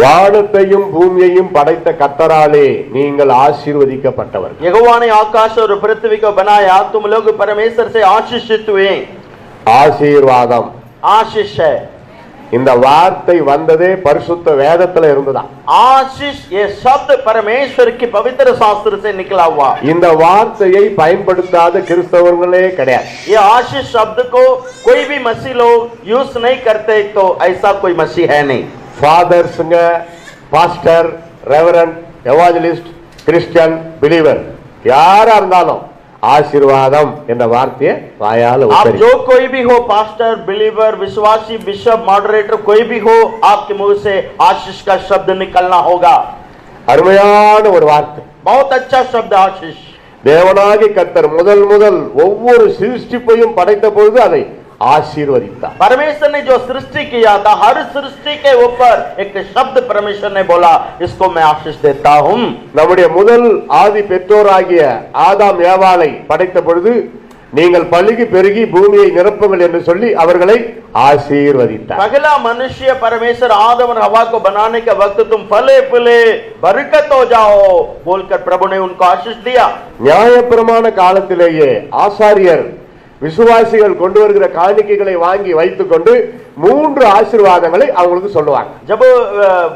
வானத்தையும் பூமியையும் படைத்த கர்த்தராலே நீங்கள் ஆசீர்வதிக்கப்பட்டவர்கள். यहोवा ने आकाश और पृथ्वी को बनाया, तुम लोग परमेश्वर से आशीषित हुए. ஆசீர்வாதம் आशीष है. இந்த வார்த்தை வந்ததே பரிசுத்த வேதத்துல இருந்துதான். आशीष ये शब्द परमेश्वर की पवित्र शास्त्र से निकला हुआ. இந்த வார்த்தையை பயன்படுத்தாத கிறிஸ்தவர்களே கிடையாது. ये आशीष शब्द को कोई भी मसीह लोग यूज नहीं करते, तो ऐसा कोई मसीह है नहीं. ஃபாதர்ஸ்ங்க, pastor, reverend, evangelist, Christian, believer யாரா இருந்தாலும் ஆசீர்வாதம் என்ற வார்த்தையை வாயால आप உச்சரி. जो कोई भी हो, पास्टर, बिलीवर, विश्वासी, बिशप, मॉडरेटर, कोई भी हो, आपके मुंह से आशीष का शब्द निकलना होगा. அருமையான ஒரு வார்த்தை. बहुत अच्छा शब्द आशीष. தேவனாகிய கர்த்தர் முதல் ஒவ்வொரு சிருஷ்டிப்பையும் படைத்த பொழுது அதை ஆசீர்வதித்தார். परमेश्वर ने जो सृष्टि किया था, हर सृष्टि के ऊपर एक शब्द परमेश्वर ने बोला, इसको मैं आशीष देता हूं. நம்முடைய முதல் ஆதி பெற்றோராகிய ஆதாம் ஏவாளை படைத்த பொழுது நீங்கள் பலுகி பெருகி பூமியை நிரப்புங்கள் என்று சொல்லி அவர்களை ஆசீர்வதித்தார். पहला मनुष्य परमेश्वर आदम और हवा को बनाने के वक्त तुम फले फूले बरकत हो जाओ बोलकर प्रभु ने उनको आशीष दिया. நியாயப்பிரமாண காலத்திலேயே ஆசாரியர் விசுவாசிகள் கொண்டு வருகிற காணிக்கைகளை வாங்கி வைத்துக் கொண்டு 3 ஆசீர்வாதங்களை அவங்களுக்கு சொல்லுவாங்க. जब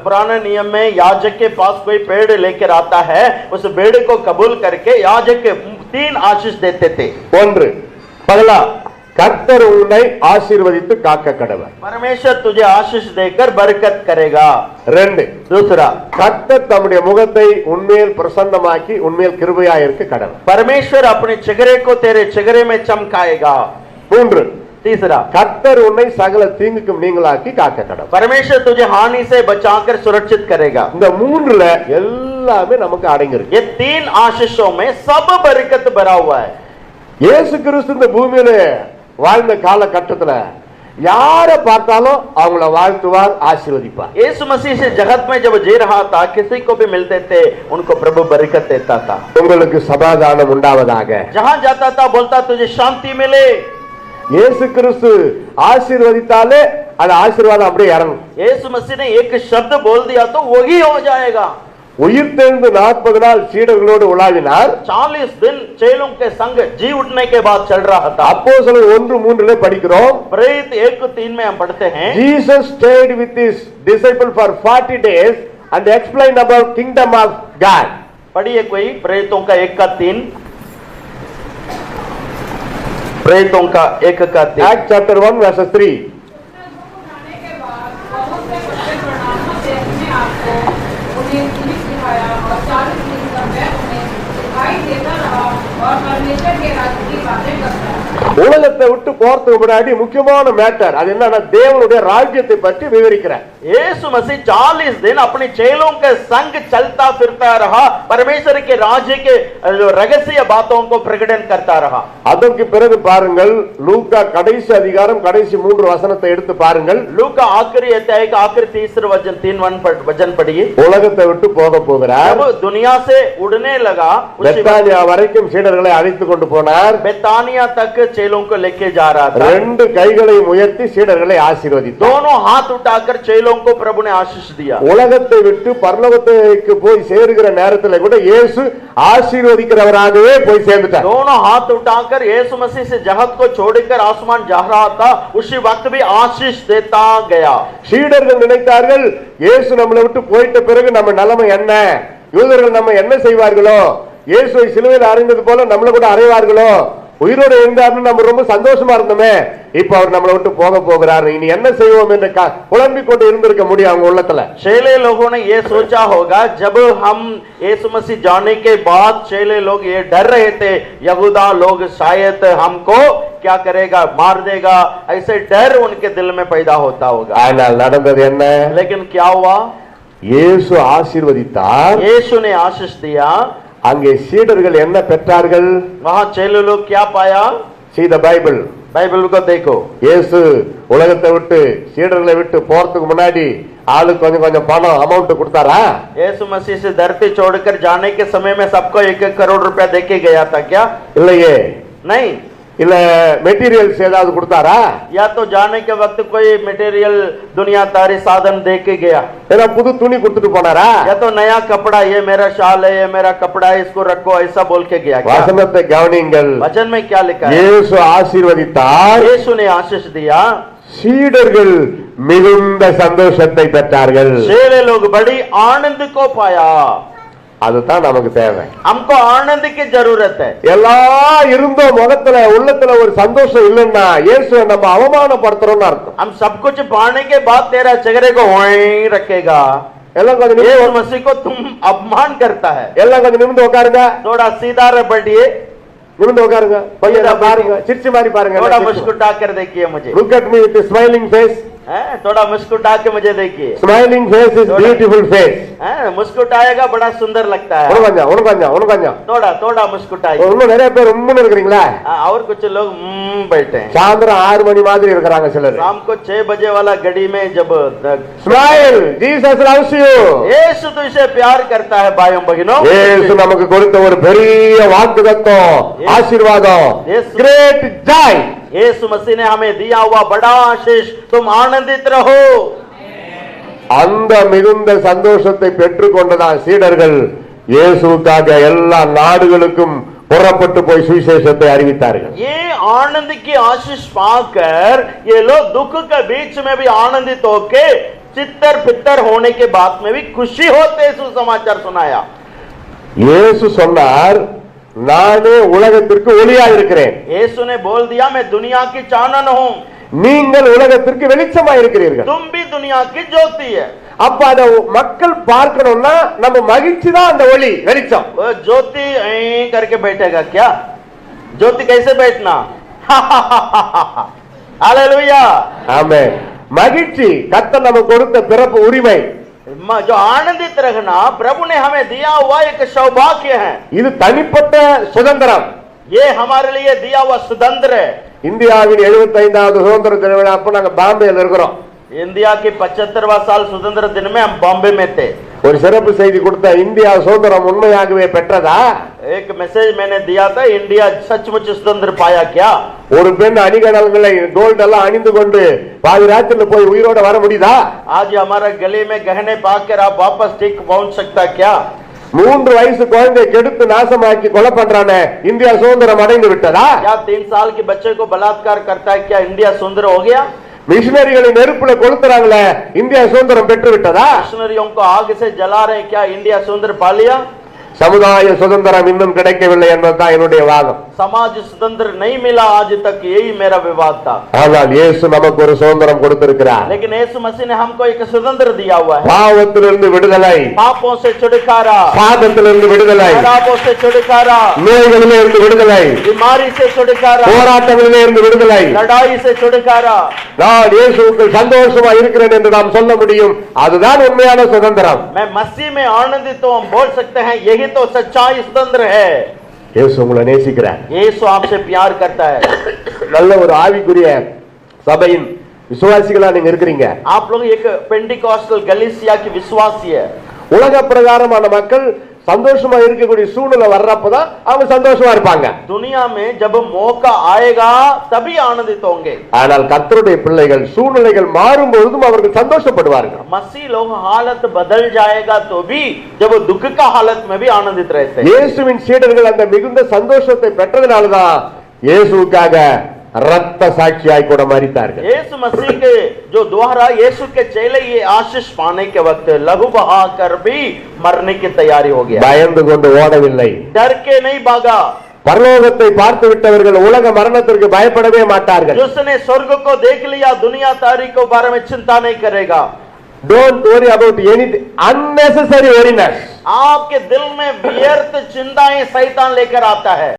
पुराने नियम में याजक के पास कोई पेड़ लेकर आता है, उस पेड़ को कबूल करके याजक 3 आशीष देते थे. 1, पहला கர்த்தர் உன்னை ஆசீர்வதித்து காக்க கடவர். परमेश्वर तुझे आशीष देकर बरकत करेगा. 2, दूसरा கர்த்தர் தம்முடைய முகத்தை உன்மேல் பிரசன்னமாக்கி உன்மேல் கிருபையாய் இருக்க கடவர். परमेश्वर अपने चेहरे को तेरे चेहरे में चमकाएगा. 3, तीसरा கர்த்தர் உன்னை சகல தீங்குக்கும் நீங்களாக்கி காக்க கடவர். परमेश्वर तुझे हानि से बचाकर सुरक्षित करेगा. இந்த 3ல எல்லாமே நமக்கு அடங்கியிருக்கு. ये 3 आशीषों में सब बरकत भरा हुआ है. இயேசு கிறிஸ்து இந்த பூமியில வாழ்ந்த காலகட்டத்துல யாரை பார்த்தாலும் அவங்கள வாழ்த்துவார், ஆசீர்வதிப்பார். यीशु मसीह से जगत में जब जी रहा था, किसी को भी मिलते थे उनको प्रभु बरकत देता था. உங்களுக்கு சமாதானம் உண்டாவதாக. जहां जाता था बोलता तुझे शांति मिले. இயேசு கிறிஸ்து ஆசீர்வதித்தாலே அது ஆசீர்வாதம் அப்படியே இறங்கும். यीशु मसीह ने एक शब्द बोल दिया तो वही हो जाएगा. உயிர்த்தெழுந்து 40 நாள் சீடர்களோடு உலாவினார். 40 दिन चेलों के संग जी उठने के बाद चल रहा था. அப்போஸ்தலர் 1:3 படிக்கிறோம். प्रेरित 1:3 में हम पढ़ते हैं, Jesus stayed with his disciples for 40 days and explained about kingdom of God. पढ़िए कोई प्रेरितों का 1:3. प्रेरितों का 1:3. Acts chapter 1 verse 3. உலகத்தை விட்டு போறதுக்கு முன்னாடி முக்கியமான மேட்டர் அது என்னன்னா தேவனுடைய ராஜ்யத்தை பற்றி விவரிக்கிறார். यीशु मसीह 40 दिन अपने चेलों के संग चलता फिरता रहा, परमेश्वर के राज्य के रहस्य बातों को प्रकटन करता रहा. அதற்கு பிறகு பாருங்கள், லூக்கா கடைசி அதிகாரம் கடைசி 3 வசனத்தை எடுத்து பாருங்கள். लूका आखिरी अध्याय का आखिरी 3 वचन पढ़िए. உலகத்தை விட்டு போக போகிறார். जब दुनिया से उड़ने लगा, பெத்தானியா வரைக்கும் சீடர்களை அழைத்து கொண்டு போனார். बेतानिया तक चेलों को लेके जा रहा था. 2 கைகளை உயர்த்தி சீடர்களை ஆசீர்வதித்தார். दोनों हाथ उठाकर चेलों को प्रभु ने आशीष दिया. உலகத்தை விட்டு பரலோகத்துக்கு போய் சேருகிற நேரத்தில் கூட இயேசு ஆசீர்வதிக்கிறவராகவே போய் சேர்ந்துட்டார். दोनों हाथ उठाकर यीशु मसीह से जगत को छोड़कर आसमान जा रहा था, उसी वक्त भी आशीष देता गया. சீடர்கள் நினைத்தார்கள், இயேசு நம்மளை விட்டு போயிட்ட பிறகு நம்ம நிலைமை என்ன, யூதர்கள் நம்ம என்ன செய்வார்களோ, இயேசுவை சிலுவையில் அறைந்தது போல நம்மள கூட அறைவார்களோ, உயிரோடு இருந்தாருன்னு நம்ம ரொம்ப சந்தோஷமா இருந்தோமே, இப்ப அவர் நம்மளை விட்டு போக போகிறாரு, இனி என்ன செய்வோம் என்று புலம்பிக் கொண்டு இருந்திருக்க முடியும் அவங்க உள்ளத்துல. चेले लोगों ने ये सोचा होगा, जब हम यीशु मसीह जाने के बाद चेले लोग ये डर रहे थे, यहूदा लोग शायद हमको क्या करेगा, मार देगा, ऐसे डर उनके दिल में पैदा होता होगा. ஆனால் நடந்தது என்ன? लेकिन क्या हुआ? இயேசு ஆசீர்வதித்தார். यीशु ने आशीष दिया. அங்கே சீடர்கள் என்ன பெற்றார்கள்? वहां चेले लोग क्या पाया? See the Bible. बाइबल को देखो. இயேசு உலகத்தை விட்டு சீடர்களை விட்டு போறதுக்கு முன்னாடி ஆளுக்கு கொஞ்சம் கொஞ்சம் பணம் அமௌண்ட் கொடுத்தாரா? यीशु मसीह से धरती छोड़कर जाने के समय में सबको 1-1 करोड़ रुपया देके गया था क्या? இல்லையே. नहीं. இல்ல மெட்டீரியல்ஸ் ஏதாவது கொடுத்தாரா? या तो जाने के वक्त कोई मटेरियल दुनियादारी साधन दे के गया, ஏதாவது புது துணி கொடுத்துட்டு போனாரா? या तो नया कपड़ा, ये मेरा शाल है, ये मेरा कपड़ा है, इसको रखो, ऐसा बोल के गया क्या? வசனத்தை கவனிங்கள். वचन में क्या लिखा है? இயேசு ஆசீர்வதித்தார், यीशु ने आशीष दिया, சீடர்கள் மிகுந்த சந்தோஷத்தை பெற்றார்கள். चेले लोग बड़ी आनंद को पाया. அதுதான் நமக்கு தேவை. हमको आनंद की जरूरत है. எல்லாம் இருந்தோம், முகத்துல உள்ளத்துல ஒரு சந்தோஷம் இல்லைன்னா இயேசுவை நம்ம அவமானப்படுத்துறோம்னு அர்த்தம். हम सब कुछ पाने के बाद तेरा चेहरे को वहीं रखेगा, எல்லாம் கொஞ்சம் यीशु நிமிர்ந்து- मसीह को तुम अपमान करता है. எல்லாம் கொஞ்சம் நிமிர்ந்து உட்காருங்க, थोड़ा सीधा रह बैठिए, நிமிர்ந்து உட்காருங்க, கொஞ்சம் இதை பாருங்க, சிரிச்சு மாதிரி பாருங்க. थोड़ा मुस्कुरा कर देखिए मुझे, Look at me with a smiling face. हैं? थोड़ा मुस्कुरा के मुझे देखिए. Smiling face is beautiful face. हैं? मुस्कुराएगा, बड़ा सुंदर लगता है. உனக்கு கொஞ்சம் थोड़ा थोड़ा मुस्कुराइए. இன்னும் நிறைய பேர் உம்முன்னு இருக்கிறீங்களா? हाँ, और कुछ लोग बैठे हैं. சாயந்தரம் 6 மணி மாதிரி இருக்கிறாங்க சிலர். शाम को 6 बजे वाला घड़ी में जब Smile, Jesus loves you. यीशु तो इसे प्यार करता है भाइयों बहनों. இயேசு நமக்கு கொடுத்த ஒரு பெரிய வாக்குத்தத்தம், ஆசீர்வாதம், Yes. great joy. यीशु मसीह ने हमें दिया हुआ बड़ा आशीष, तुम आनंदित रहो. அந்த மிகுந்த சந்தோஷத்தை பெற்றுக்கொண்டதான் சீடர்கள் இயேசுவுக்காக எல்லா நாடுகளுக்கும் புறப்பட்டு போய் சுவிசேஷத்தை அறிவித்தார்கள். ये आनंद की आशीष पाकर ये लोग दुख के बीच में भी आनंदित होके चित्तर पित्तर होने के बाद में भी खुशी होते सुसमाचार सुनाया. இயேசு சொன்னார், நானே உலகத்திற்கு ஒளியா இருக்கிறேன், यीशु ने बोल दिया, मैं दुनिया की चानन हूँ, நீங்கள் உலகத்திற்கு வெளிச்சமா இருக்கிறீர்கள். तुम भी दुनिया की ज्योति है. அப்ப அத மக்கள் பார்க்கணும்னா நம்ம மகிழ்ச்சி தான் அந்த ஒளி, வெளிச்சம். वो ज्योति ऐं करके बैठेगा क्या? ज्योति कैसे बैठना? हालेलुया. ஆமென். மகிழ்ச்சி கர்த்தர் நமக்கு கொடுத்த பிறப்பு உரிமை. जो आनंदित रहना प्रभु ने हमें दिया हुआ एक सौभाग्य है. இது தனிப்பட்ட சுதந்திரம். ये हमारे लिए दिया हुआ स्वतंत्र है. இந்தியாவின் 75வது சுதந்திர தின விழா அப்ப நாங்க பாம்பேல இருக்கிறோம். इंडिया के 75वां साल स्वतंत्र दिन में हम बॉम्बे में थे. ஒரு சிறப்பு செய்தி கொடுத்த, இந்தியா சுதந்திரம் உண்மையாகவே பெற்றதா? एक मैसेज मैंने दिया था, इंडिया सचमुच स्वतंत्र पाया क्या? ஒரு பெண் அணிகலன்களை கோல்ட் எல்லாம் அணிந்து கொண்டு பாதி ராத்திரில போய் உயிரோட வர முடியுதா? आज हमारा गले में गहने पाकर आप वापस ठीक पहुंच सकता क्या? 3 வயசு குழந்தை கெடுத்து நாசமாக்கி கொலை பண்றானே, இந்தியா சுதந்திரம் அடைந்து விட்டதா? क्या 3 साल के बच्चे को बलात्कार करता है, क्या इंडिया सुंदर हो गया? மிஷினரிகளை நெருப்புல கொளுத்துறாங்களே, இந்தியா சுதந்திரம் பெற்று விட்டதா? मिशनरियों को आग से जला रहे हैं, क्या इंडिया सुंदर पा लिया? சமுதாய சுதந்திரம் இன்னும் கிடைக்கவில்லை என்பதுதான் என்னுடைய வாதம். समाज स्वतंत्र नहीं मिला आज तक, यही मेरा विवाद था. ஆனால் இயேசு நமக்கு ஒரு சுதந்திரம் கொடுத்திருக்கிறார். लेकिन यीशु मसीह ने हमको एक स्वतंत्र दिया हुआ है. பாவத்திலிருந்து விடுதலை, पापों से छुटकारा, சாபத்திலிருந்து விடுதலை, खराबों से छुटकारा, நோய்களிலே இருந்து விடுதலை, बीमारी से छुटकारा, போராட்டங்களிலே இருந்து விடுதலை. लड़ाई से छुटकारा. நான் இயேசுவுக்கு சந்தோஷமா இருக்கிறேன் என்று நாம் சொல்ல முடியும். அதுதான் உண்மையான சுதந்திரம். मैं मसीह में आनंदित हूं, हम बोल सकते हैं यही तो सच्चाई स्वतंत्र है. இயேசு உங்களை நேசிக்கிறார். यीशु आपसे प्यार करता है. நல்ல ஒரு ஆவிக்குரிய சபையின் விசுவாசிகளா நீங்க இருக்கிறீங்க. आप लोग एक पेंटिकॉस्टल गलीसिया की विश्वासी है. உலக பிரகாரமான மக்கள் சந்தோஷமா இருக்கக்கூடிய சூழ்நிலை வர்றப்பதான் அவங்க சந்தோஷமா இருப்பாங்க. दुनिया में जब मौका आएगा तभी आनंदित होंगे. ஆனால் கர்த்தருடைய பிள்ளைகள் சூழ்நிலைகள் மாறும் பொழுதும் அவர்கள் சந்தோஷப்படுவார்கள். मसीह लोग हालत बदल जाएगा तो भी जब दुख का हालत में भी आनंदित रहते हैं. இயேசுவின் சீடர்கள் அந்த மிகுந்த சந்தோஷத்தை பெற்றதனாலதான் இயேசுவுக்காக ரத்த சாட்சியாய் கூட மரித்தார்கள். यीशु मसीह के जो द्वारा यीशु के चेले ये आशीष पाने के वक्त लहू बहा कर भी मरने की तैयारी हो गया. பயந்து கொண்டு ஓடவில்லை. डर के नहीं भागा. பரலோகத்தை பார்த்து விட்டவர்கள் உலக மரணத்திற்கு பயப்படவே மாட்டார்கள். जिसने स्वर्ग को देख लिया दुनिया तारीख के बारे में चिंता नहीं करेगा. Don't worry about anything unnecessary worriness. आपके दिल में व्यर्थ चिंताएं शैतान लेकर आता है.